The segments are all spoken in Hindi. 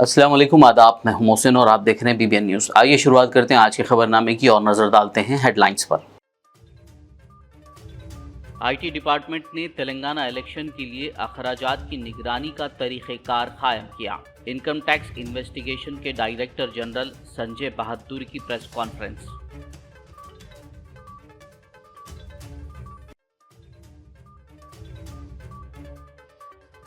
अस्सलाम वालेकुम, आदाब। मैं हूं मोहसिन और आप देख रहे हैं बीबीएन न्यूज़। आइए शुरुआत करते हैं आज के खबरनामे की और नजर डालते हैं हेडलाइंस पर। आईटी डिपार्टमेंट ने तेलंगाना इलेक्शन के लिए अखराजात की निगरानी का तरीक़ेकार कायम किया। इनकम टैक्स इन्वेस्टिगेशन के डायरेक्टर जनरल संजय बहादुर की प्रेस कॉन्फ्रेंस।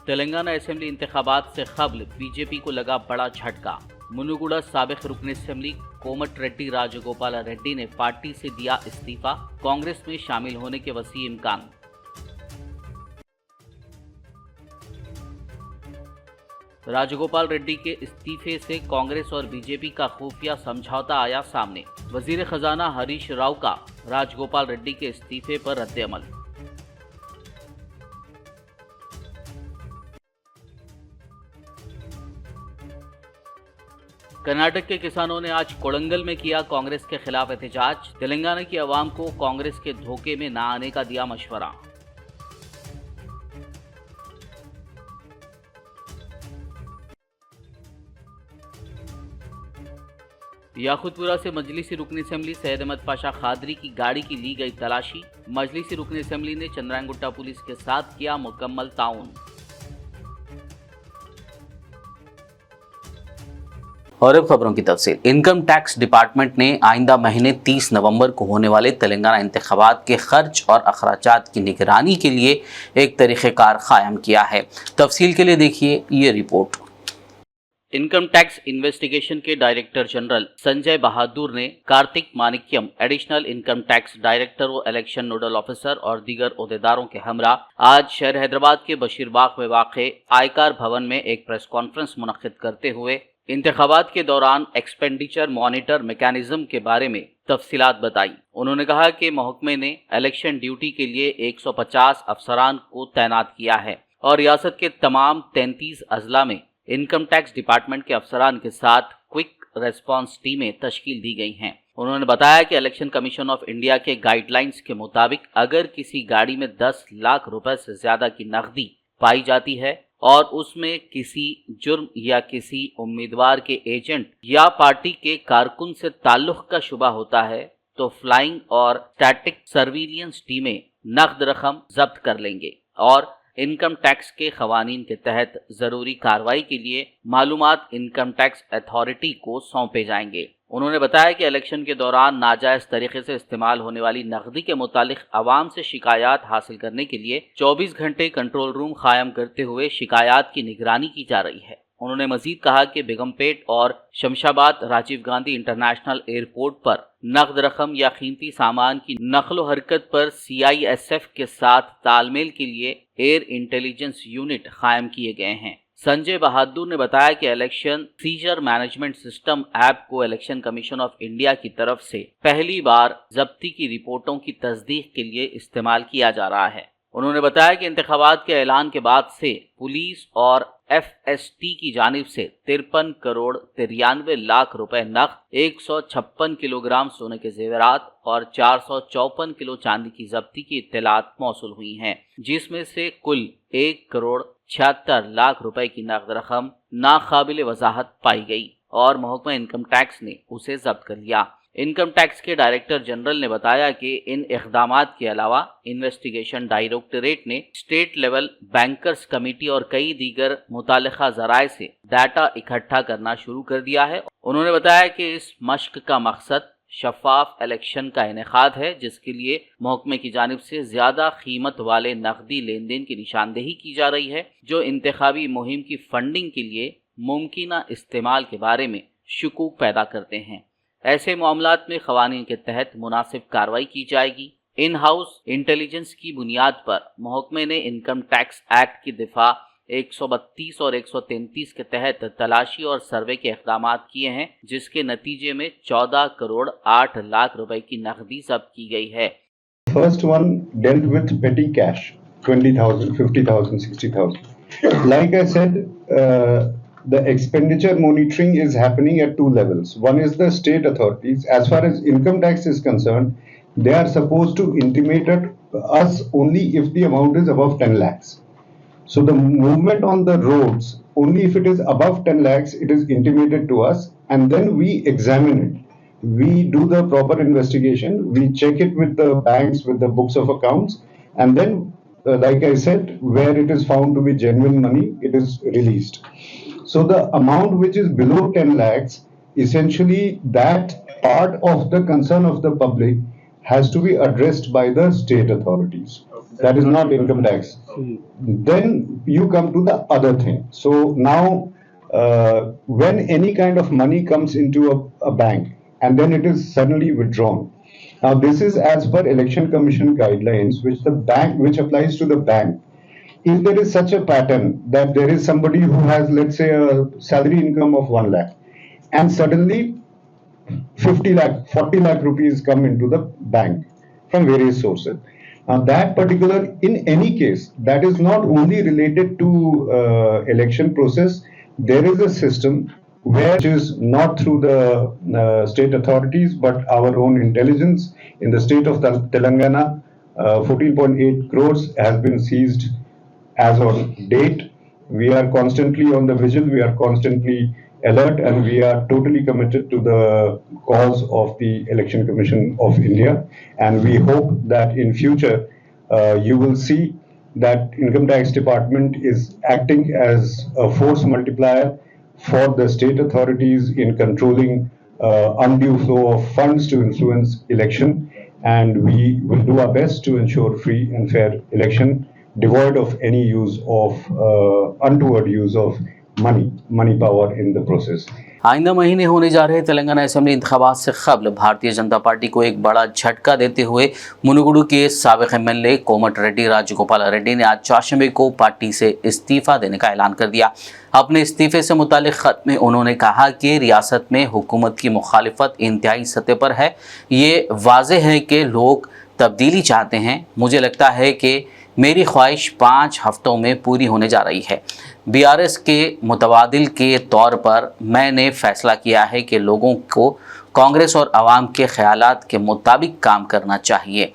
तेलंगाना असेंबली इंतखाबात से कबल बीजेपी को लगा बड़ा झटका। मुनुगुड़ा साबिक रुकन असेंबली कोमट रेड्डी राजगोपाल रेड्डी ने पार्टी से दिया इस्तीफा। कांग्रेस में शामिल होने के वसी इम्कान। राजगोपाल रेड्डी के इस्तीफे से कांग्रेस और बीजेपी का खुफिया समझौता आया सामने। वजीर खजाना हरीश राव का राजगोपाल रेड्डी के इस्तीफे पर रद्द-ए-अमल। कर्नाटक के किसानों ने आज कोडंगल में किया कांग्रेस के खिलाफ एहतजाज। तेलंगाना की आवाम को कांग्रेस के धोखे में न आने का दिया मशवरा। याकुतपुरा से मजलिसी रुकन असेंबली सैयद अहमद पाशा खादरी की गाड़ी की ली गई तलाशी। मजलिसी रुकन असेंबली ने चंद्रायनगुट्टा पुलिस के साथ किया मुकम्मल ताउन। और अब खबरों की तफसील। इनकम टैक्स डिपार्टमेंट ने आइंदा महीने 30 नवंबर को होने वाले तेलंगाना इंतखाबात के खर्च और अखराजात की निगरानी के लिए एक तरीक़ेकार कायम किया है। तफसील के लिए देखिए ये रिपोर्ट। इनकम टैक्स इन्वेस्टिगेशन के डायरेक्टर जनरल संजय बहादुर ने Karthik Manickam, additional income tax director व इलेक्शन नोडल ऑफिसर और दीगर ओहदेदारों के हमरा आज शहर हैदराबाद के बशीरबाग में वाक़े आयकर भवन में एक प्रेस कॉन्फ्रेंस मुनक्किद करते हुए इंतखाबात के दौरान एक्सपेंडिचर मॉनिटर मैकेनिज्म के बारे में तफसीलात बताई। उन्होंने कहा कि महकमे ने इलेक्शन ड्यूटी के लिए 150 अफसरान को तैनात किया है और रियासत के तमाम 33 अजला में इनकम टैक्स डिपार्टमेंट के अफसरान के साथ क्विक रेस्पॉन्स टीमें तश्कील दी गई हैं। उन्होंने बताया कि इलेक्शन कमीशन ऑफ इंडिया के गाइडलाइंस के मुताबिक अगर किसी गाड़ी में 10 लाख रुपए से ज्यादा की नकदी पाई जाती है और उसमें किसी जुर्म या किसी उम्मीदवार के एजेंट या पार्टी के कारकुन से ताल्लुक का शुबा होता है तो फ्लाइंग और स्टैटिक सर्विलियंस टीमें नकद रकम जब्त कर लेंगे और इनकम टैक्स के खवानीन के तहत जरूरी कार्रवाई के लिए मालूमात इनकम टैक्स अथॉरिटी को सौंपे जाएंगे। उन्होंने बताया कि इलेक्शन के दौरान नाजायज तरीके से इस्तेमाल होने वाली नकदी के मुतालिक आवाम से शिकायत हासिल करने के लिए 24 घंटे कंट्रोल रूम कायम करते हुए शिकायत की निगरानी की जा रही है। उन्होंने मजीद कहा कि बेगमपेट और शमशाबाद राजीव गांधी इंटरनेशनल एयरपोर्ट पर नकद रकम या कीमती सामान की नकलो हरकत पर CISF के साथ तालमेल के लिए एयर इंटेलिजेंस यूनिट कायम किए गए हैं। संजय बहादुर ने बताया कि election seizure management system app को इलेक्शन कमीशन ऑफ इंडिया की तरफ से पहली बार जब्ती की रिपोर्टों की तस्दीक के लिए इस्तेमाल किया जा रहा है। उन्होंने बताया कि इंतखाबात के ऐलान के बाद से पुलिस और FST की जानिब से 53 करोड़ 93 लाख रुपए नकद, 156 किलोग्राम सोने के जेवरात और 454 किलो चांदी की जब्ती की इत्तलात मौसूल हुई हैं, जिसमें से कुल 1 करोड़ 76 लाख रुपए की नकद रकम नाकाबिल वजाहत पाई गई और महकमा इनकम टैक्स ने उसे जब्त कर लिया। इनकम टैक्स के डायरेक्टर जनरल ने बताया कि इन इक़दामात के अलावा इन्वेस्टिगेशन डायरेक्टरेट ने स्टेट लेवल बैंकर्स कमेटी और कई दीगर मुतालिका ज़राए से डाटा इकट्ठा करना शुरू कर दिया है। उन्होंने बताया कि इस मश्क का मकसद शफाफ इलेक्शन का इनेकाद है, जिसके लिए महकमे की जानिब से ज्यादा कीमत वाले नकदी लेन देन की निशानदेही की जा रही है, जो इंतखाबी मुहिम की फंडिंग के लिए मुमकिना इस्तेमाल के बारे में शुकूक पैदा करते हैं। ऐसे मामलात में क़वानीन के तहत मुनासिब कार्रवाई की जाएगी। इन हाउस इंटेलिजेंस की बुनियाद पर महकमे ने इनकम टैक्स एक्ट की दिफा 132 और 133 के तहत तलाशी और सर्वे के इक़दामात किए हैं, जिसके नतीजे में 14 करोड़ 8 लाख रुपए की नकदी जब्त की गई है। First one dealt with petty cash, 20,000, 50,000, 60,000. Like I said, the expenditure monitoring is happening at two levels. One is the state authorities. As far as income tax is concerned, they are supposed to intimate us only if the amount is above 10 lakhs. So the movement on the roads only if it is above 10 lakhs, it is intimated to us, and then we examine it. We do the proper investigation, we check it with the banks, with the books of accounts, and then, like I said, where it is found to be genuine money, it is released. So the amount which is below 10 lakhs, essentially that part of the concern of the public has to be addressed by the state authorities. That is not income tax. Then you come to the other thing. So now, when any kind of money comes into a bank and then it is suddenly withdrawn. Now this is as per Election Commission guidelines, which applies to the bank. If there is such a pattern that there is somebody who has, let's say, a salary income of 1 lakh, and suddenly 50 lakh, 40 lakh rupees come into the bank from various sources. Now, that particular, in any case, that is not only related to election process. There is a system where it is not through the state authorities, but our own intelligence in the state of Telangana. 14.8 crores has been seized as on date. We are constantly on the vigil, we are constantly alert, and we are totally committed to the cause of the Election Commission of India. And we hope that in future you will see that Income Tax Department is acting as a force multiplier for the state authorities in controlling undue flow of funds to influence election. And we will do our best to ensure free and fair election, devoid of any use of untoward use of money power in the process. आइंदा महीने होने जा रहे तेलंगाना असेंबली इंतखाबात से कबल भारतीय जनता पार्टी को एक बड़ा झटका देते हुए मुनुगुडु के साबिक एमएलए कोमट रेड्डी राजगोपाल रेड्डी ने आज चौशंबे को पार्टी से इस्तीफा देने का ऐलान कर दिया। अपने इस्तीफे से मुतालिक खत में उन्होंने कहा कि रियासत में हुकूमत की मुखालिफत इंतहाई सतह पर है। ये वाज़ेह है कि लोग तब्दीली चाहते हैं। मुझे लगता है कि मेरी ख्वाहिश 5 हफ्तों में पूरी होने जा रही है। बीआरएस के मुतबादिल के तौर पर मैंने फ़ैसला किया है कि लोगों को कांग्रेस और आवाम के ख़यालात के मुताबिक काम करना चाहिए।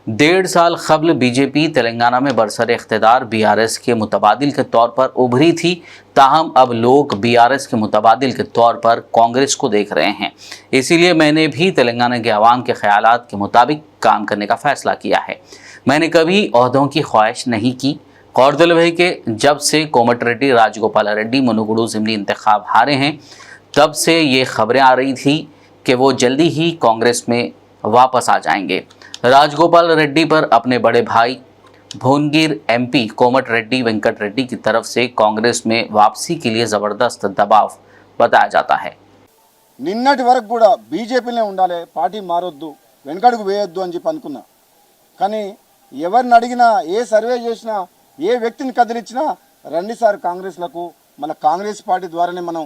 1.5 साल कबल बीजेपी तेलंगाना में बरसर इख्तिदार बीआरएस के मुतबादिल के तौर पर उभरी थी, ताहम अब लोग बीआरएस के मुतबादिल के तौर पर कांग्रेस को देख रहे हैं। इसीलिए मैंने भी तेलंगाना के आवाम के ख़यालात के मुताबिक काम करने का फ़ैसला किया है। मैंने कभी ओहदों की ख्वाहिश नहीं की। गौरतलब है कि जब से कोमट रेड्डी राजगोपाल रेड्डी मुनुगुडु असेंबली इंतखाब हारे हैं, तब से ये खबरें आ रही थी कि वो जल्दी ही कांग्रेस में वापस आ जाएंगे। राजगोपाल रेड्डी पर अपने बड़े भाई भुवनगिर एमपी कोमट रेड्डी वेंकट रेड्डी की तरफ से कांग्रेस में वापसी के लिए ज़बरदस्त दबाव बताया जाता है। నిన్నటి వరకు కూడా బీజేపీనే ఉండాలి, పార్టీ మారొద్దు, వెనకడుగు వేయొద్దు అని చెప్పి అనుకున్నా. కానీ ఎవరిని అడిగినా, ఏ సర్వే చేసినా, ఏ వ్యక్తిని కదిలించినా రండి సార్ కాంగ్రెస్లకు, మన కాంగ్రెస్ పార్టీ ద్వారానే మనం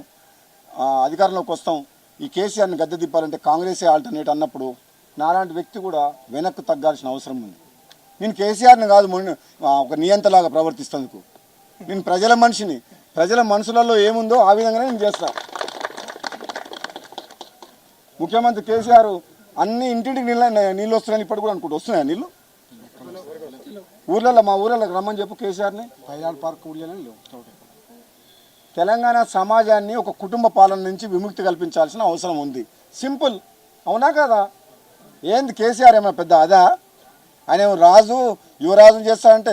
అధికారంలోకి వస్తాం, ఈ కేసీఆర్ని గద్దె దింపాలంటే కాంగ్రెసే ఆల్టర్నేట్ అన్నప్పుడు నాలాంటి వ్యక్తి కూడా వెనక్కు తగ్గాల్సిన అవసరం ఉంది. నేను కేసీఆర్ని కాదు, ఒక నియంతలాగా ప్రవర్తిస్తేందుకు నేను ప్రజల మనిషిని, ప్రజల మనసులలో ఏముందో ఆ విధంగానే నేను చేస్తాను. ముఖ్యమంత్రి కేసీఆర్ అన్ని ఇంటింటికి నీళ్ళు వస్తున్నాయని ఇప్పటి కూడా అనుకుంటూ వస్తున్నాయా నీళ్ళు? ఊర్లలో, మా ఊర్లకు రమ్మని చెప్పు కేసీఆర్ని, పైరాల్ పార్క్ ఊళ్ళని లేవు. తెలంగాణ సమాజాన్ని ఒక కుటుంబ పాలన నుంచి విముక్తి కల్పించాల్సిన అవసరం ఉంది. సింపుల్, అవునా కదా? ఏంది కేసీఆర్ ఏమైనా పెద్ద అదా? ఆయన రాజు యువరాజుని చేస్తారంటే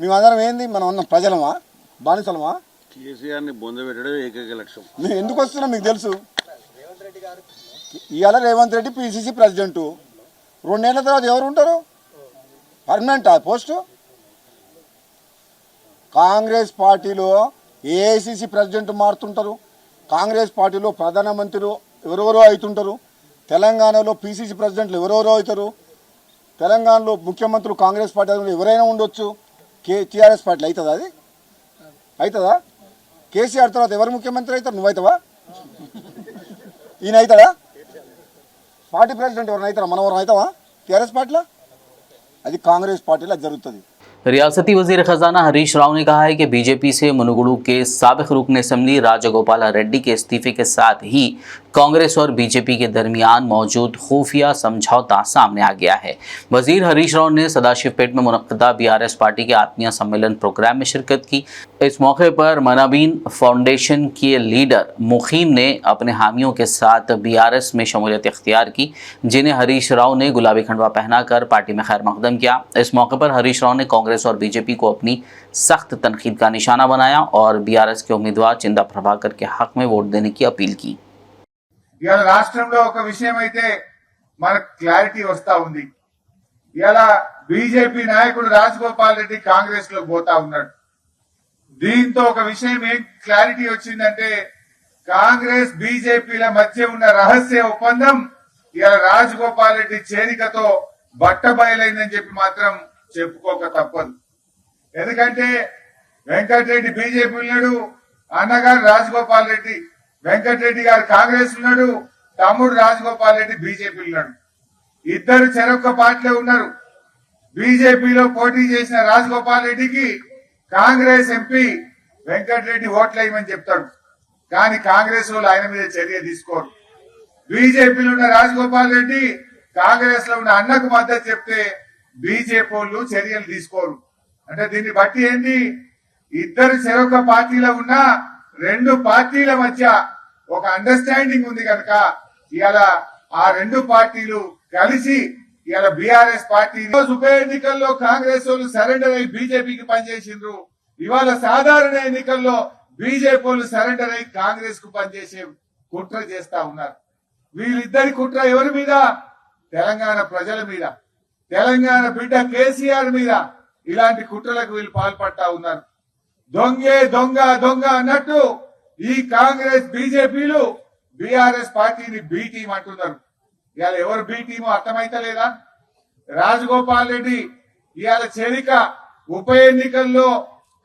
మేమందరం ఏంది, మనం అన్న ప్రజలమా, బానిసలమా? కేసీఆర్ని బొందబెట్టడం ఏకైక లక్ష్యం. మేము ఎందుకు వస్తున్నాం మీకు తెలుసు. ఇవాళ రేవంత్ రెడ్డి పిసిసి ప్రెసిడెంట్, 2 ఏళ్ల తర్వాత ఎవరు ఉంటారు? పర్మనెంట్ ఆ పోస్టు. కాంగ్రెస్ పార్టీలో ఏఐసిసి ప్రెసిడెంట్ మారుతుంటారు, కాంగ్రెస్ పార్టీలో ప్రధానమంత్రులు ఎవరెవరో అవుతుంటారు, తెలంగాణలో పిసిసి ప్రెసిడెంట్లు ఎవరెవరో అవుతారు, తెలంగాణలో ముఖ్యమంత్రులు కాంగ్రెస్ పార్టీ ఎవరైనా ఉండొచ్చు. టీఆర్ఎస్ పార్టీలో అవుతుందా? అది అవుతుందా? కేసీఆర్ తర్వాత ఎవరు ముఖ్యమంత్రి అవుతారు? నువ్వవుతావా? ఈయన అవుతాడా? పార్టీ ప్రెసిడెంట్ ఎవరైనా అవుతారా? మనం ఎవరైనా అవుతావా టీఆర్ఎస్ పార్టీలో? అది కాంగ్రెస్ పార్టీలో జరుగుతుంది. रियासती वजीर खजाना हरीश राव ने कहा है कि बीजेपी से मुनुगुडु के साबिक रुकन असेंबली राजगोपाल रेड्डी के इस्तीफे के साथ ही कांग्रेस और बीजेपी के दरमियान मौजूद खुफिया समझौता सामने आ गया है। वजीर हरीश राव ने सदाशिवपेट में मुनक्किदा बीआरएस पार्टी के आत्मीय सम्मेलन प्रोग्राम में शिरकत की। इस मौके पर मनाबीन फाउंडेशन के लीडर मुखीम ने अपने हामियों के साथ बीआरएस में शमूलियत इख्तियार की, जिन्हें हरीश राव ने गुलाबी खंडवा पहनाकर पार्टी में खैर मकदम किया। इस मौके पर हरीश राव ने कांग्रेस और बीजेपी को अपनी सख्त तनकीद का निशाना बनाया और बीआरएस के उम्मीदवार चिंदा प्रभाकर के हक में वोट देने की अपील की। ఇవాళ రాష్ట్రంలో ఒక విషయం అయితే మనకు క్లారిటీ వస్తా ఉంది. ఇవాళ బీజేపీ నాయకుడు రాజగోపాల్ రెడ్డి కాంగ్రెస్ లో పోతా ఉన్నాడు. దీంతో ఒక విషయం ఏం క్లారిటీ వచ్చిందంటే కాంగ్రెస్ బీజేపీల మధ్య ఉన్న రహస్య ఒప్పందం ఇవాళ రాజగోపాల్ రెడ్డి చేరికతో బట్టబయలైందని చెప్పి మాత్రం చెప్పుకోక తప్పదు. ఎందుకంటే వెంకటరెడ్డి బీజేపీ ఉన్నాడు, అన్నగారు రాజగోపాల్ రెడ్డి, వెంకటరెడ్డి గారు కాంగ్రెస్ ఉన్నాడు, తమ్ముడు రాజగోపాల్ రెడ్డి బీజేపీ ఉన్నాడు. ఇద్దరు చెరొక్క పార్టీలో ఉన్నారు. బీజేపీలో పోటీ చేసిన రాజగోపాల్ రెడ్డికి కాంగ్రెస్ ఎంపీ వెంకటరెడ్డి ఓట్లేయమని చెప్తాడు, కానీ కాంగ్రెస్ వాళ్ళు ఆయన మీద చర్య తీసుకోరు. బీజేపీలో ఉన్న రాజగోపాల్ రెడ్డి కాంగ్రెస్ లో ఉన్న అన్నకు మద్దతు చెప్తే బీజేపీ వాళ్ళు చర్యలు తీసుకోరు. అంటే దీన్ని బట్టి ఏంటి, ఇద్దరు చెరొక్క పార్టీలో ఉన్న రెండు పార్టీల మధ్య ఒక అండర్స్టాండింగ్ ఉంది కనుక ఇవాళ ఆ రెండు పార్టీలు కలిసి ఇవాళ బీఆర్ఎస్ పార్టీ ఉప ఎన్నికల్లో కాంగ్రెస్ వాళ్ళు సరెండర్ అయి బీజేపీకి పనిచేసిండ్రు. ఇవాళ సాధారణ ఎన్నికల్లో బీజేపీ వాళ్ళు సరెండర్ అయి కాంగ్రెస్ కు పనిచేసే కుట్ర చేస్తా ఉన్నారు. వీళ్ళిద్దరి కుట్ర ఎవరి మీద? తెలంగాణ ప్రజల మీద, తెలంగాణ బిడ్డ కేసీఆర్ మీద ఇలాంటి కుట్రలకు వీళ్ళు పాల్పడతా ఉన్నారు. దొంగే దొంగ దొంగ అన్నట్టు ఈ కాంగ్రెస్ బీజేపీలు బీఆర్ఎస్ పార్టీని బి టీం అంటున్నారు. ఇవాళ ఎవరు బి టీమో అర్థమైతలేదా? రాజగోపాల్ రెడ్డి ఇవాళ చేరిక ఉప ఎన్నికల్లో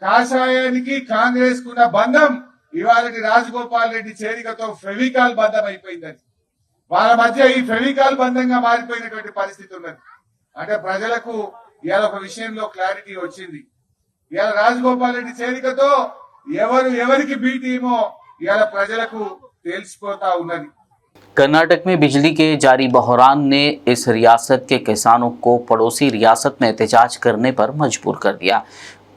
కాషాయానికి కాంగ్రెస్ కున్న బంధం ఇవాళ రాజగోపాల్ రెడ్డి చేరికతో ఫెవికాల్ బంధం అయిపోయిందని, వాళ్ళ మధ్య ఈ ఫెవికాల్ బంధంగా మారిపోయినటువంటి పరిస్థితి ఉన్నది. అంటే ప్రజలకు ఇవాళ ఒక విషయంలో క్లారిటీ వచ్చింది. ఇవాళ రాజగోపాల్ రెడ్డి చేరికతో ఎవరు ఎవరికి బి టీమో ఇవాళ ప్రజలకు తెలిసిపోతా ఉన్నది. कर्नाटक में बिजली के जारी बहरान ने इस रियासत के किसानों को पड़ोसी रियासत में एहतजाज करने पर मजबूर कर दिया।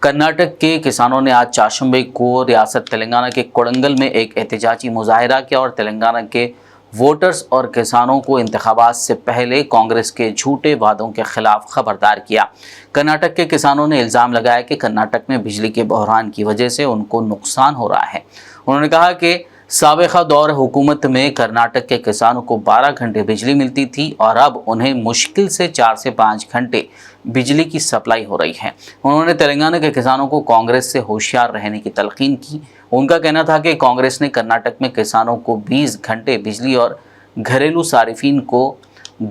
कर्नाटक के किसानों ने आज चाशंबे को रियासत तेलंगाना के कोडंगल में एक एहतजाजी मुजाहिरा किया और तेलंगाना के वोटर्स और किसानों को इंतखाबात से पहले कांग्रेस के झूठे वादों के खिलाफ खबरदार किया। कर्नाटक के किसानों ने इल्ज़ाम लगाया कि कर्नाटक में बिजली के बहरान की वजह से उनको नुकसान हो रहा है। उन्होंने कहा कि साबिक़ा दौर हुकूमत में कर्नाटक के किसानों को 12 घंटे बिजली मिलती थी और अब उन्हें मुश्किल से 4 से 5 घंटे बिजली की सप्लाई हो रही है। उन्होंने तेलंगाना के किसानों को कांग्रेस से होशियार रहने की तलकीन की। उनका कहना था कि कांग्रेस ने कर्नाटक में किसानों को 20 घंटे बिजली और घरेलू सारिफीन को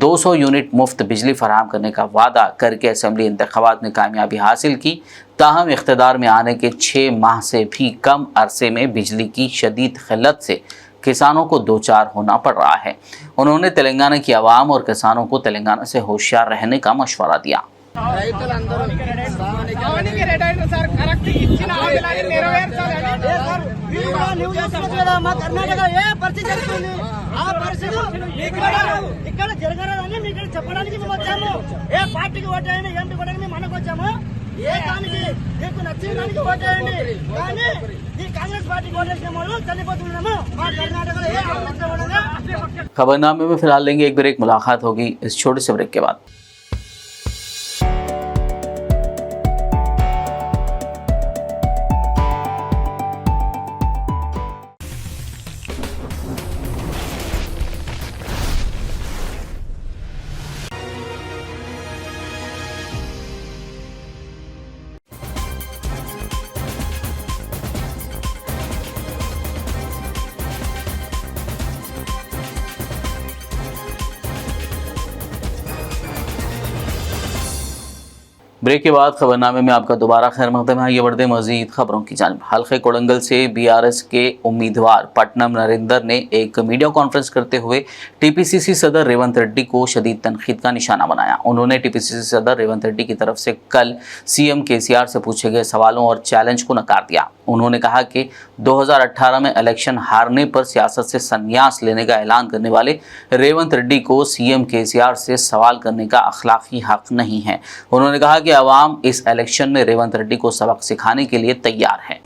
200 यूनिट मुफ्त बिजली फराहम करने का वादा करके असेंबली इंतखाबात में कामयाबी हासिल की। ताहम इख्तिदार में आने के 6 माह से भी कम अरसे में बिजली की शदीद किल्लत से किसानों को दो चार होना पड़ रहा है। उन्होंने तेलंगाना की आवाम और किसानों को तेलंगाना से होशियार रहने का मशवरा दिया। శ్రావణికి రెడ్ అయిన సార్ కరెక్ట్ ఇచ్చిన హామీలని నెరవేర్చాలని మా కర్ణాటక ఏ పరిస్థితి జరుగుతుంది ఆ పరిస్థితి ఇక్కడ జరగరాదని మీకు చెప్పడానికి మేము వచ్చాము. ఏ పార్టీకి ఓటేయండి, ఏంటి ఓటేయండి, మేము మనకు వచ్చాము. ఏ దానికి మీకు నచ్చిన దానికి ఓటేయండి, కానీ ఈ కాంగ్రెస్ పార్టీకి ఓటేసిన వాళ్ళు చనిపోతున్నాము. మా కర్ణాటకలో ఏ ఆలోచన. खबरनामे में फिलहाल लेंगे एक ब्रेक। मुलाकात होगी इस छोटे से ब्रेक के बाद। ब्रेक के बाद खबरनामे में आपका दोबारा खैर मकदम है। ये बढ़ते मजीद खबरों की जानिब। हल्के कोडंगल से बीआरएस के उम्मीदवार पटनम नरेंद्र ने एक मीडिया कॉन्फ्रेंस करते हुए टीपीसीसी सदर रेवंत रेड्डी को शदीद तनकीद का निशाना बनाया। उन्होंने टीपीसीसी सदर रेवंत रेड्डी की तरफ से कल सीएम केसीआर से पूछे गए सवालों और चैलेंज को नकार दिया। उन्होंने कहा कि 2018 में इलेक्शन हारने पर सियासत से संन्यास लेने का ऐलान करने वाले रेवंत रेड्डी को सीएम केसीआर से सवाल करने का अखलाकी हक नहीं है। उन्होंने कहा कि आवाम इस इलेक्शन में रेवंत रेड्डी को सबक सिखाने के लिए तैयार है।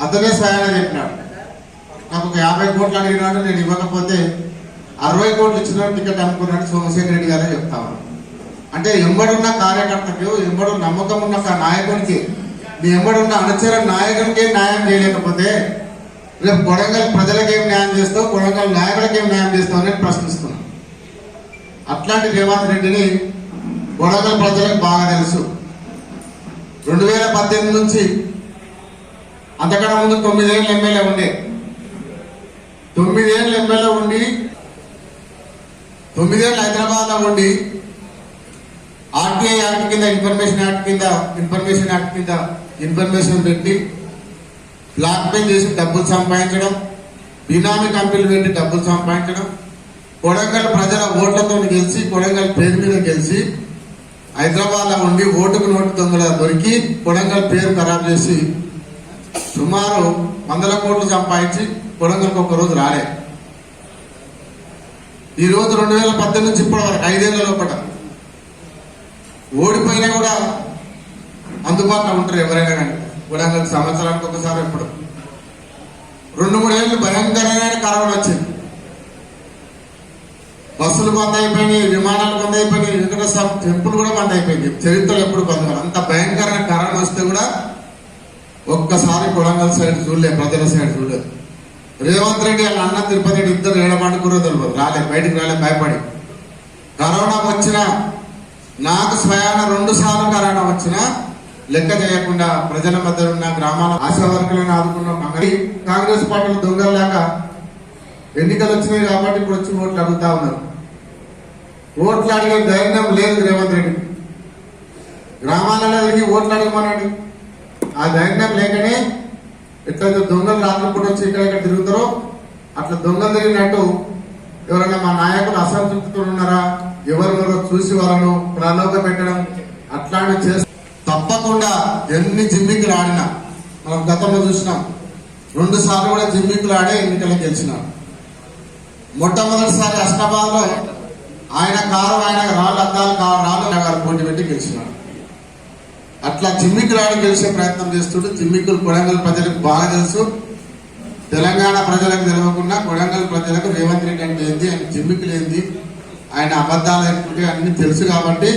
అతనే స్వయాన చెప్పినాడు, నాకు ఒక 50 కోట్లు అడిగినాడు, నేను ఇవ్వకపోతే 60 కోట్లు ఇచ్చిన టికెట్ అమ్ముకున్నాడు సోమశేఖర్ రెడ్డి గారే చెప్తాను. అంటే ఎంబడున్న కార్యకర్తకు, ఎంబడు నమ్మకం ఉన్న నాయకుడికి, నీ ఎంబడున్న అనుచర నాయకుడికి న్యాయం చేయలేకపోతే రేపు కొడంగల్ ప్రజలకు ఏం న్యాయం చేస్తావు, కొడంగల్ నాయకులకు ఏం న్యాయం చేస్తావు అని ప్రశ్నిస్తున్నాను. అట్లాంటి రేవంత్ రెడ్డిని కొడంగల్ ప్రజలకు బాగా తెలుసు. 2018 నుంచి అంతకన్నా ముందు 9 ఏళ్ళు ఎమ్మెల్యే ఉండే, 9 ఏళ్ళు ఎమ్మెల్యే ఉండి 9 ఏళ్ళు హైదరాబాద్లో ఉండి ఆర్టీఐ యాక్ట్ కింద ఇన్ఫర్మేషన్ యాక్ట్ కింద ఇన్ఫర్మేషన్ పెట్టి బ్లాక్ మెయిల్ చేసి డబ్బులు సంపాదించడం, బినామీ కంపెనీలు పెట్టి డబ్బులు సంపాదించడం, కొడంగల్ ప్రజల ఓట్లతో గెలిచి, కొడంగల్ పేరు మీద గెలిచి హైదరాబాద్లో ఉండి ఓటుకు నోటు దొంగల దొరికి కొడంగల్ పేరు ఖరాబ్ చేసి సుమారు 100 కోట్లు సంపాదించి కొడంగల్కి ఒక రోజు రాలే. ఈ రోజు 2018 నుంచి ఇప్పటి వరకు 5 ఏళ్ల లోపల ఓడిపోయినా కూడా అందుబాటులో ఉంటారు ఎవరైనా కానీ. కొడంగల్ సంవత్సరానికి ఒకసారి ఎప్పుడు 2-3 ఏళ్ళు భయంకరమైన కరోనా వచ్చింది. బస్సులు బంద్ అయిపోయినాయి, విమానాలు బంద్ అయిపోయినాయి, వెంకటేశ్వర టెంపుల్ కూడా బంద్ అయిపోయింది. చరిత్రలో ఎప్పుడు బంద్ కాదు. అంత భయంకరమైన కరోనా వస్తే కూడా ఒక్కసారి కొడంగల్ సైడ్ చూడలేదు, ప్రజల సైడ్ చూడలేదు. రేవంత్ రెడ్డి వాళ్ళ అన్న తిరుపతి రెడ్డి ఇద్దరు ఏడబండుకురో తెలియదు, రాలేదు, బయటికి రాలేదు, భయపడి. కరోనా వచ్చినా, నాకు స్వయాన 2 సార్లు కరోనా వచ్చినా లెక్క చేయకుండా ప్రజల మధ్య ఉన్న గ్రామాల ఆశా వర్కులను ఆదుకున్నాం. కాంగ్రెస్ పార్టీలు దొంగలాగా ఎన్నికలు వచ్చినాయి కాబట్టి ఇప్పుడు వచ్చి ఓట్లు అడుగుతా ఉన్నారు. ఓట్లు అడిగే ధైర్యం లేదు రేవంత్ రెడ్డి. గ్రామాలలో తిరిగి ఓట్లు అడగమనండి, ఆ ధైర్యం లేకనే ఎట్లయితే దొంగలు రాత్రిపూట వచ్చి ఇక్కడ తిరుగుతారో అట్లా దొంగలు తిరిగినట్టు ఎవరైనా మా నాయకులు అసంతృప్తితో ఉన్నారా, ఎవరినో చూసి వాళ్ళను ప్రలోభ పెట్టడం అట్లాంటివి చేస్తే తప్పకుండా ఎన్ని జిమ్మికులు ఆడినా, మనం గతంలో చూసినాం 2 సార్లు కూడా జిమ్మికులు ఆడే ఎన్నికలు గెలిచినాం. మొట్టమొదటిసారి హస్నాబాద్ లో ఆయన కారు, ఆయన రాళ్ళు అద్దాలు రాళ్ళు గారు పోటీ పెట్టి గెలిచినాడు. అట్లా జిమ్మికులు ఆడి గెలిచే ప్రయత్నం చేస్తుంటే జిమ్మికులు కొడంగల్ ప్రజలకు బాగా తెలుసు. తెలంగాణ ప్రజలకు తెలియకుండా కొడంగల్ ప్రజలకు రేవంత్ రెడ్డి అంటే ఏంది, ఆయన జిమ్మికులు ఏంది, ఆయన అబద్ధాలు ఏంటంటే అన్ని తెలుసు. కాబట్టి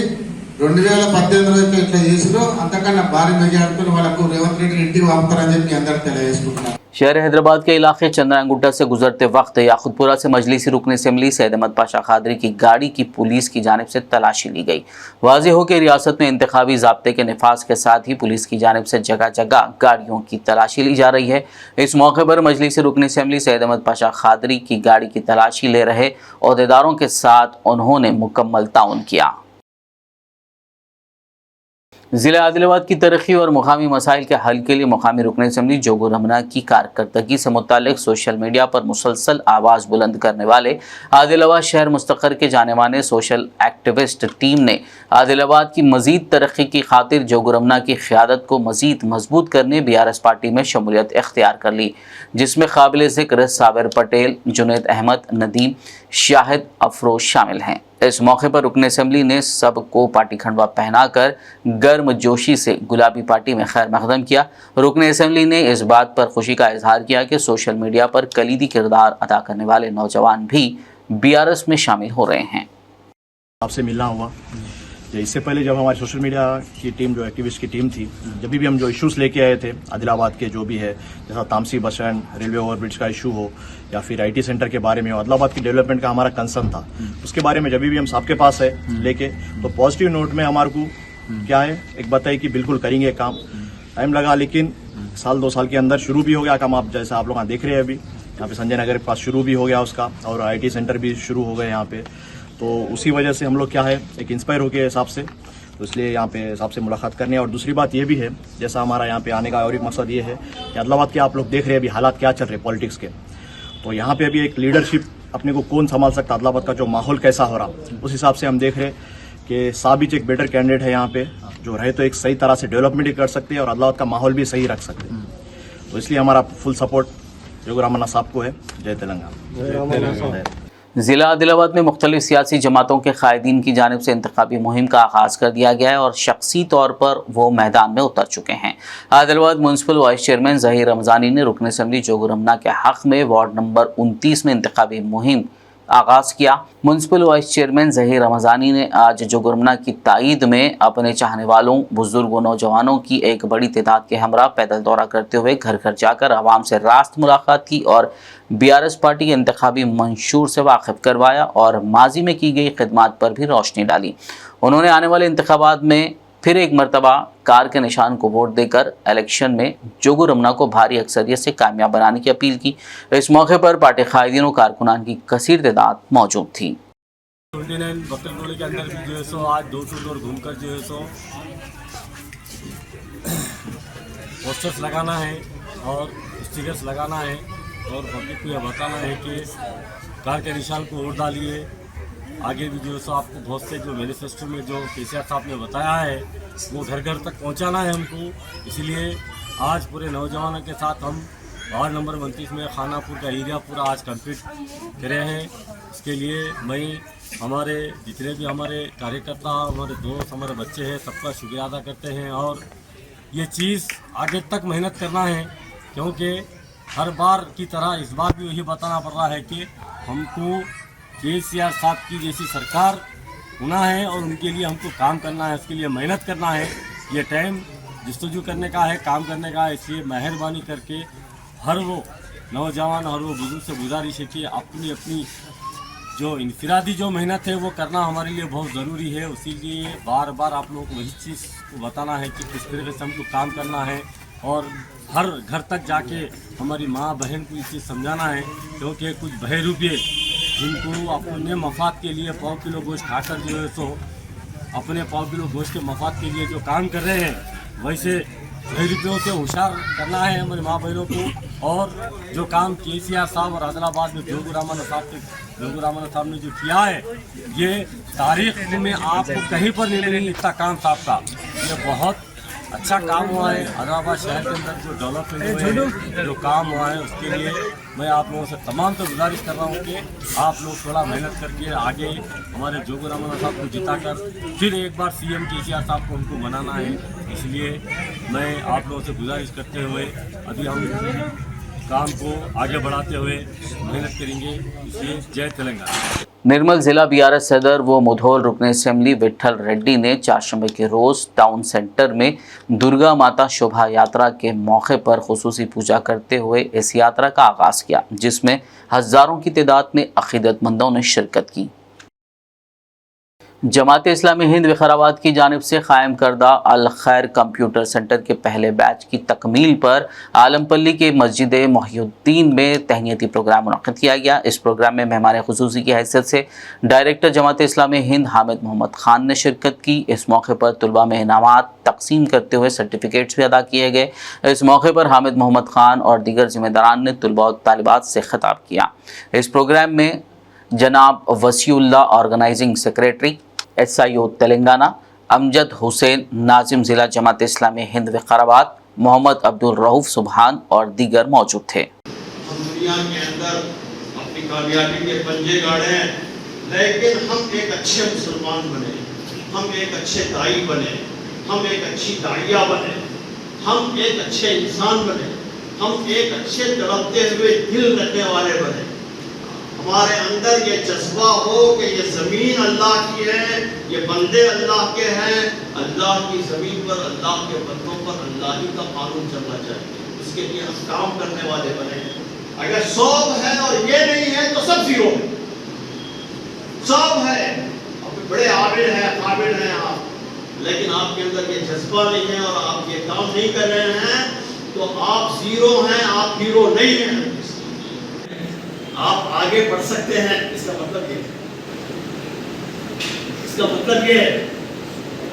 2018 ఇట్లా చేసిరో అంతకన్నా భారీ మెజార్టీతో వాళ్ళకు రేవంత్ రెడ్డి ఇంటికి పంపుతారని చెప్పి అందరికి తెలియజేసుకుంటున్నారు. शहर हैदराबाद के इलाके चंद्रांगुट्टा से गुजरते वक्त याकुतपुरा से मजलिसी रुकन असेंबली सैयद अहमद पाशा खादरी की गाड़ी की पुलिस की जानिब से तलाशी ली गई। वाज़ेह हो कि रियासत में इंतखाबी ज़ाब्ते के नफाज के साथ ही पुलिस की जानिब से जगह जगह गाड़ियों की तलाशी ली जा रही है। इस मौके पर मजलिसी रुकन असेंबली सैयद अहमद पाशा खादरी की गाड़ी की तलाशी ले रहे अहदेदारों के साथ उन्होंने मुकम्मल ताउन किया। ज़िला आदिलाबाद की तरक्की और मुकामी मसाइल के हल के लिए मुकामी रुकन असेंबली जोगो रमना की कारकर्दगी से मुतालिक सोशल मीडिया पर मुसलसल आवाज़ बुलंद करने वाले आदिलाबाद शहर मुस्तक़र के जाने माने सोशल एक्टिविस्ट टीम ने आदिलाबाद की मज़ीद तरक्की की खातिर जोगो रमना की क़यादत को मज़ीद मजबूत करने BRS पार्टी में शमूलियत इख्तियार कर ली, जिसमें काबिल ज़िक्र साबिर पटेल, जुनैद अहमद, नदीम, शाहिद अफरोज शामिल हैं। इस मौके पर रुकन असेंबली ने सबको पार्टी खंडवा पहनाकर गर्मजोशी से गुलाबी पार्टी में खैर मकदम किया। रुकन असेंबली ने इस बात पर खुशी का इजहार किया कि सोशल मीडिया पर कलीदी किरदार अदा करने वाले नौजवान भी BRS में शामिल हो रहे हैं। आपसे मिलना हुआ, इससे पहले जब हमारी सोशल मीडिया की टीम, जो एक्टिविस्ट की टीम थी, जब भी हम जो इश्यूज लेके आए थे आदिलाबाद के, जो भी है, जैसा तामसी बस स्टैंड, रेलवे ओवरब्रिज का इशू हो या फिर IT सेंटर के बारे में हो, आदिलाबाद की डेवलपमेंट का हमारा कंसर्न था, उसके बारे में जब भी हम सबके पास है लेके, तो पॉजिटिव नोट में हमारे को क्या है एक बताइए कि बिल्कुल करेंगे काम। टाइम लगा, लेकिन 1-2 साल के अंदर शुरू भी हो गया काम। आप जैसा आप लोग देख रहे हैं अभी यहाँ पे संजय नगर के पास शुरू भी हो गया उसका, और IT सेंटर भी शुरू हो गए यहाँ पे। तो उसी वजह से हम लोग क्या है एक इंस्पायर हो गए हिसाब से, तो इसलिए यहाँ पे हिसाब से मुलाकात करने। और दूसरी बात ये भी है, जैसा हमारा यहाँ पे आने का और एक मकसद ये है कि आदिलाबाद के आप लोग देख रहे हैं अभी हालात क्या चल रहे हैं पॉलिटिक्स के, तो यहाँ पे अभी एक लीडरशिप अपने को कौन संभाल सकता, आदिलाबाद का जो माहौल कैसा हो रहा, उस हिसाब से हम देख रहे हैं कि साबित एक बेटर कैंडिडेट है यहाँ पे। जो रहे तो एक सही तरह से डेवलपमेंट भी कर सकते हैं और अदालत का माहौल भी सही रख सकते हैं। तो इसलिए हमारा फुल सपोर्ट जोगी रामन्ना साहब को है। जय तेलंगाना। जिला आदिलाबाद में मुख्तलिफ सियासी जमातों के कायदीन की जानिब से इंतखाबी मुहिम का आगाज़ कर दिया गया है और शख्सी तौर पर वो मैदान में उतर चुके हैं। Adilabad municipal vice chairman Zaheer Ramzani ने रुकन असम्बली जोगी रमन्ना के हक़ में वार्ड नंबर 29 में इंतखाबी मुहिम आगाज़ किया। Municipal vice chairman Zaheer Ramzani ने आज जोगी रमन्ना की ताईद में अपने चाहने वालों, बुजुर्गों, नौजवानों की एक बड़ी तादाद के हमरा पैदल दौरा करते हुए घर घर जाकर आवाम से रास्त मुलाकात की और BRS पार्टी के इंतखाबी मंशूर से वाकिफ करवाया और माजी में की गई खिदमात पर भी रोशनी डाली। उन्होंने आने वाले इंतखाबात में फिर एक मरतबा कार के निशान को वोट देकर इलेक्शन में जोगी रमन्ना को भारी अक्सरियत से कामयाब बनाने की अपील की। इस मौके पर पार्टी कायदीन और कारकुनान की कसीर तादाद मौजूद थी। 29 बक्कर टोले के अंदर भी जो है सो आज डोर टू डोर घूमकर जो है सो पोस्टर्स लगाना है और स्टिकर्स लगाना है और पब्लिक को यह बताना है कि कार के निशान को वोट डालिए। आगे भी जो है सो आपको बहुत से जो मैनिफेस्टो में जो केसीआर साहब ने बताया है वो घर घर तक पहुंचाना है हमको। इसलिए आज पूरे नौजवानों के साथ हम वार्ड नंबर 29 में खानापुर का एरिया पूरा आज कंप्लीट करे हैं। इसके लिए मैं हमारे जितने भी हमारे कार्यकर्ता, हमारे दोस्त, हमारे बच्चे हैं, सबका शुक्रिया अदा करते हैं। और ये चीज़ आगे तक मेहनत करना है क्योंकि हर बार की तरह इस बार भी यही बताना पड़ रहा है कि हमको केसीआर साहब की जैसी सरकार होना है और उनके लिए हमको काम करना है, उसके लिए मेहनत करना है। ये टाइम जस्तजू करने का है, काम करने का है। इसलिए मेहरबानी करके हर वो नौजवान और वो बुजुर्ग से गुजारिश है कि अपनी अपनी जो इनफरादी जो मेहनत है वो करना हमारे लिए बहुत ज़रूरी है। इसीलिए बार बार आप लोगों को वही चीज़ को बताना है कि किस तरीके से हमको काम करना है और हर घर तक जाके हमारी माँ बहन को ये चीज़ समझाना है क्योंकि कुछ बहरूपिये जिनको अपने मफाद के लिए 100 किलो गोश्त खाकर जो है सो अपने 100 किलो गोश्त के मफाद के लिए जो काम कर रहे हैं वैसे बहरूपियों से होशियार करना है हमारे माँ बहनों को। और जो काम केसीआर साहब और आदिलाबाद में जोगी रामन्ना साहब ने जो किया है ये तारीख में आपको कहीं पर नहीं मिलेगी इतना काम साहब का। ये बहुत अच्छा काम हुआ है। आदिलाबाद शहर के अंदर जो डेवलपमेंट हुए हैं, जो काम हुआ है उसके लिए मैं आप लोगों से तमाम तो गुजारिश कर रहा हूँ कि आप लोग थोड़ा मेहनत करके आगे हमारे जोगी रामन्ना साहब को जिताकर फिर एक बार CM केसीआर साहब को उनको बनाना है। इसलिए मैं आप लोगों से गुजारिश करते हुए अभी हम काम को आगे बढ़ाते हुए मेहनत करेंगे। इसलिए जय तेलंगाना। निर्मल जिला BRS सदर व मुधोल रुकन असम्बली विट्ठल रेड्डी ने चारशंबे के रोज़ टाउन सेंटर में दुर्गा माता शोभा यात्रा के मौके पर खुसूसी पूजा करते हुए इस यात्रा का आगाज़ किया, जिसमें हज़ारों की तादाद में अक़ीदतमंदों ने शिरकत की। जमात इस्लामी हिंद विकाराबाद की जानिब से कायम करदा अल खैर कंप्यूटर सेंटर के पहले बैच की तकमील पर आलमपल्ली के मस्जिद मोहिउद्दीन में तहनीती प्रोग्राम मुनक़्क़िद किया गया। इस प्रोग्राम में मेहमान खुसूसी की हैसियत से डायरेक्टर जमात इस्लामी हिंद हामिद मोहम्मद खान ने शिरकत की। इस मौके पर तलबा में इनामात तकसीम करते हुए सर्टिफिकेट्स भी अदा किए गए। इस मौके पर हामिद मोहम्मद खान और दीगर जिम्मेदारान ने तलबा और तालिबात से खिताब किया। इस प्रोग्राम में जनाब Wasiullah organising secretary SIO Telangana, Amjad Hussain नाजिम ज़िला जमात इस्लामी हिंद विकाराबाद, मोहम्मद अब्दुल रऊफ सुबहान और दीगर मौजूद थे। हम दुनिया के अंदर अपनी कामयाबी के पंजे गाड़े हैं, लेकिन हम एक अच्छे मुसलमान बने, हम एक अच्छे दाई बने, हम एक अच्छी दाइया बने, हम एक अच्छे इंसान बने, हम एक अच्छे तड़पते हुए दिल रखने वाले बने। हमारे अंदर ये जज्बा हो कि ये ज़मीन अल्लाह की है, ये बंदे अल्लाह के हैं, अल्लाह की ज़मीन पर अल्लाह के बंदों पर अल्लाह ही का कानून चलना चाहिए। इसके लिए हम काम करने वाले बने। अगर 100 है और ये नहीं है तो सब 0 है। 100 है, अब बड़े आबिद हैं, काबिल हैं आप, लेकिन आपके अंदर ये जज्बा नहीं है और आप ये काम नहीं कर रहे हैं तो आप 0 हैं, आप हीरो नहीं हैं। आप आगे बढ़ सकते हैं, इसका मतलब ये है, इसका मतलब ये है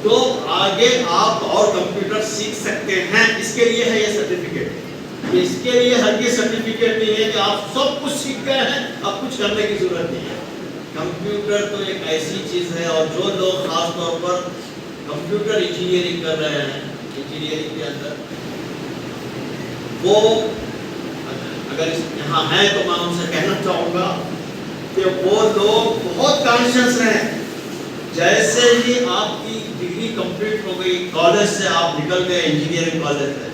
तो आगे आप और कंप्यूटर सीख सकते हैं। इसके लिए है ये सर्टिफिकेट। इसके लिए हर ये सर्टिफिकेट नहीं है कि आप सब कुछ सीख गए हैं, अब कुछ करने की जरूरत नहीं है। कंप्यूटर तो एक ऐसी चीज है और जो लोग खास तौर पर कंप्यूटर इंजीनियरिंग कर रहे हैं, इंजीनियरिंग के अंदर वो अगर यहाँ हैं तो मैं उनसे कहना चाहूँगा कि वो लोग बहुत कॉन्शियस रहें। जैसे ही आपकी डिग्री कंप्लीट हो गई, कॉलेज से आप निकल गए इंजीनियरिंग कॉलेज से,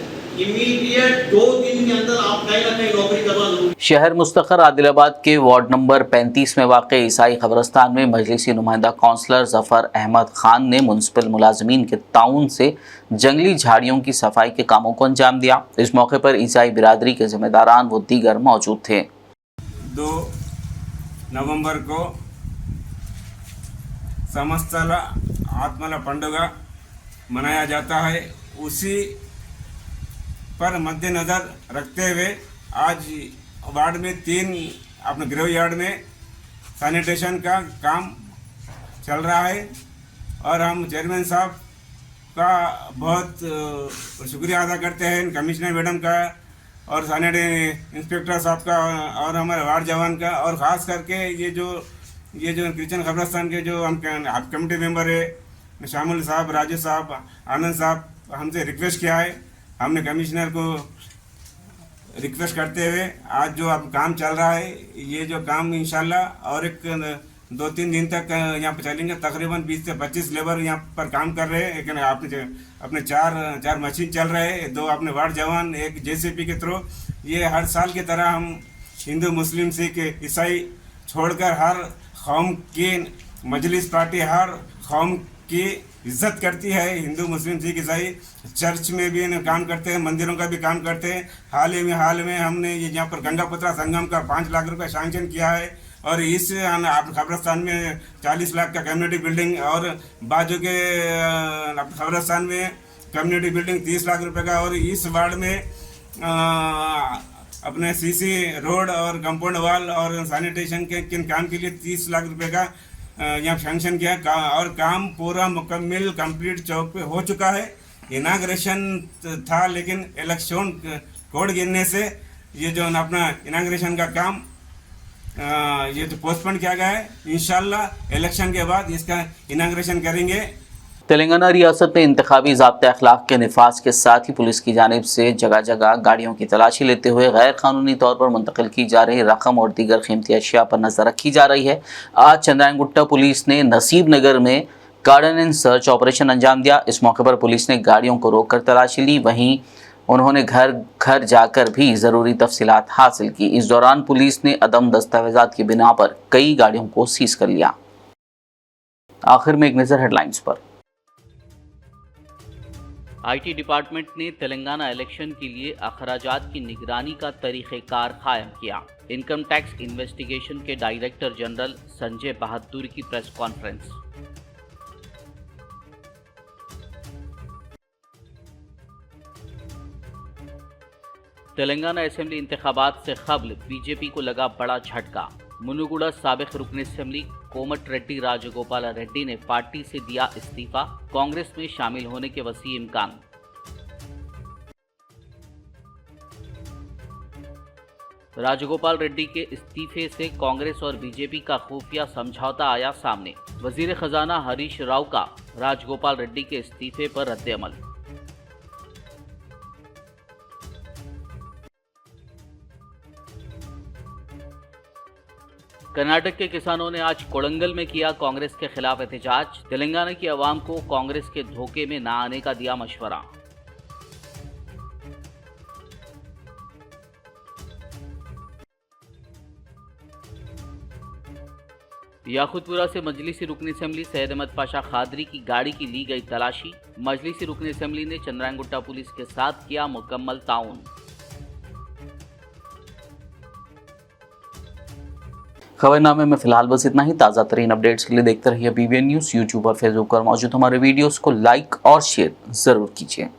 इमीडिएट 2 दिन के अंदर आप कहीं ना कहीं नौकरी करना जरूरी। शहर मुस्तखर आदिलाबाद के वार्ड नंबर 35 में वाक़ ईसाई कब्रस्तान में मजलिसी नुमाइंदा काउंसलर जफ़र अहमद खान ने मुनसिपल मुलाजमीन के ताउन से जंगली झाड़ियों की सफाई के कामों को अंजाम दिया। इस मौके पर ईसाई बिरादरी के जिम्मेदारान व दीगर मौजूद थे। 2 नवंबर को समस्तल आत्मला पंडुगा मनाया जाता है। उसी पर मद्देनज़र रखते हुए आज वार्ड में 3 अपने गृह यार्ड में सैनिटेशन का काम चल रहा है और हम चेयरमैन साहब का बहुत शुक्रिया अदा करते हैं, कमिश्नर मैडम का और सैनिटरी इंस्पेक्टर साहब का और हमारे वार्ड जवान का, और ख़ास करके ये जो क्रिश्चियन कब्रस्तान के जो हम कमेटी मेंबर है शामिल साहब, राजू साहब, आनंद साहब, हमसे रिक्वेस्ट किया है। हमने कमिश्नर को रिक्वेस्ट करते हुए आज जो अब काम चल रहा है, ये जो काम इंशाल्लाह और एक 2-3 दिन तक यहाँ पर चलेंगे। तकरीबन 20 से 25 लेबर यहाँ पर काम कर रहे हैं, लेकिन अपने 4 मशीन चल रहे हैं, 2 अपने वार्ड जवान, 1 JCP के थ्रू। ये हर साल की तरह हम हिंदू, मुस्लिम, सिख, ईसाई छोड़कर हर कौम की मजलिस पार्टी हर कौम की इज्जत करती है। हिंदू, मुस्लिम, सिख, ईसाई चर्च में भी काम करते हैं, मंदिरों का भी काम करते हैं। हाल में हमने ये यहाँ पर गंगापुत्रा संगम का 5 लाख रुपए सैंक्शन किया है और इस कब्रस्तान में 40 लाख का कम्युनिटी बिल्डिंग और बाजू के कब्रस्तान में कम्युनिटी बिल्डिंग 30 लाख रुपए का, और इस वार्ड में अपने CC रोड और कंपाउंड वाल और सैनिटेशन के काम के लिए 30 लाख रुपए का यहाँ सैंक्शन किया और काम पूरा मुकम्मल कंप्लीट चौक पे हो चुका है। इनाग्रेशन था, लेकिन इलेक्शन कोड गिरने से ये जो अपना इनाग्रेशन का काम ये तो पोस्टपोन किया गया है। इंशाल्लाह इलेक्शन के बाद इसका इनाग्रेशन करेंगे। तेलंगाना रियासत में इंतखाबी ज़ाब्ते अखलाक के निफाज के साथ ही पुलिस की जानिब से जगह जगह गाड़ियों की तलाशी लेते हुए गैर कानूनी तौर पर मुंतकिल की जा रही रकम और दीगर कीमती अशिया पर नज़र रखी जा रही है। आज चंद्रायनगुट्टा पुलिस ने नसीब नगर में गार्डन एंड सर्च ऑपरेशन अंजाम दिया। इस मौके पर पुलिस ने गाड़ियों को रोक कर तलाशी ली, वहीं उन्होंने घर घर जाकर भी ज़रूरी तफसीलात हासिल की। इस दौरान पुलिस ने अदम दस्तावेजात की बिना पर कई गाड़ियों को सीज कर लिया। आखिर में एक नज़र हेडलाइंस पर। IT डिपार्टमेंट ने तेलंगाना इलेक्शन के लिए अखराजात की निगरानी का तरीक़ेकार कायम किया। इनकम टैक्स इन्वेस्टिगेशन के डायरेक्टर जनरल संजय बहादुर की प्रेस कॉन्फ्रेंस। तेलंगाना असेंबली इंतखाबात से कबल बीजेपी को लगा बड़ा झटका। मुनुगुड़ा साबिक रुकन असेंबली कोमट रेड्डी राजगोपाल रेड्डी ने पार्टी से दिया इस्तीफा, कांग्रेस में शामिल होने के वसी इम्कान। राजगोपाल रेड्डी के इस्तीफे से कांग्रेस और बीजेपी का खुफिया समझौता आया सामने। वजीर खजाना हरीश राव का राजगोपाल रेड्डी के इस्तीफे पर रद्द-ए-अमल। कर्नाटक के किसानों ने आज कोडंगल में किया कांग्रेस के खिलाफ एहतजाज। तेलंगाना की आवाम को कांग्रेस के धोखे में न आने का दिया मशवरा। याकुतपुरा से मजलिसी रुकन असेंबली सैयद अहमद पाशा खादरी की गाड़ी की ली गई तलाशी। मजलिसी रुकन असेंबली ने चंद्रायनगुट्टा पुलिस के साथ किया मुकम्मल ताउन। खबरनामे में फिलहाल बस इतना ही। ताज़ा तरीन अपडेट्स के लिए देखते रहिए BBN न्यूज़। यूट्यूब और फेसबुक पर मौजूद हमारे वीडियोस को लाइक और शेयर ज़रूर कीजिए।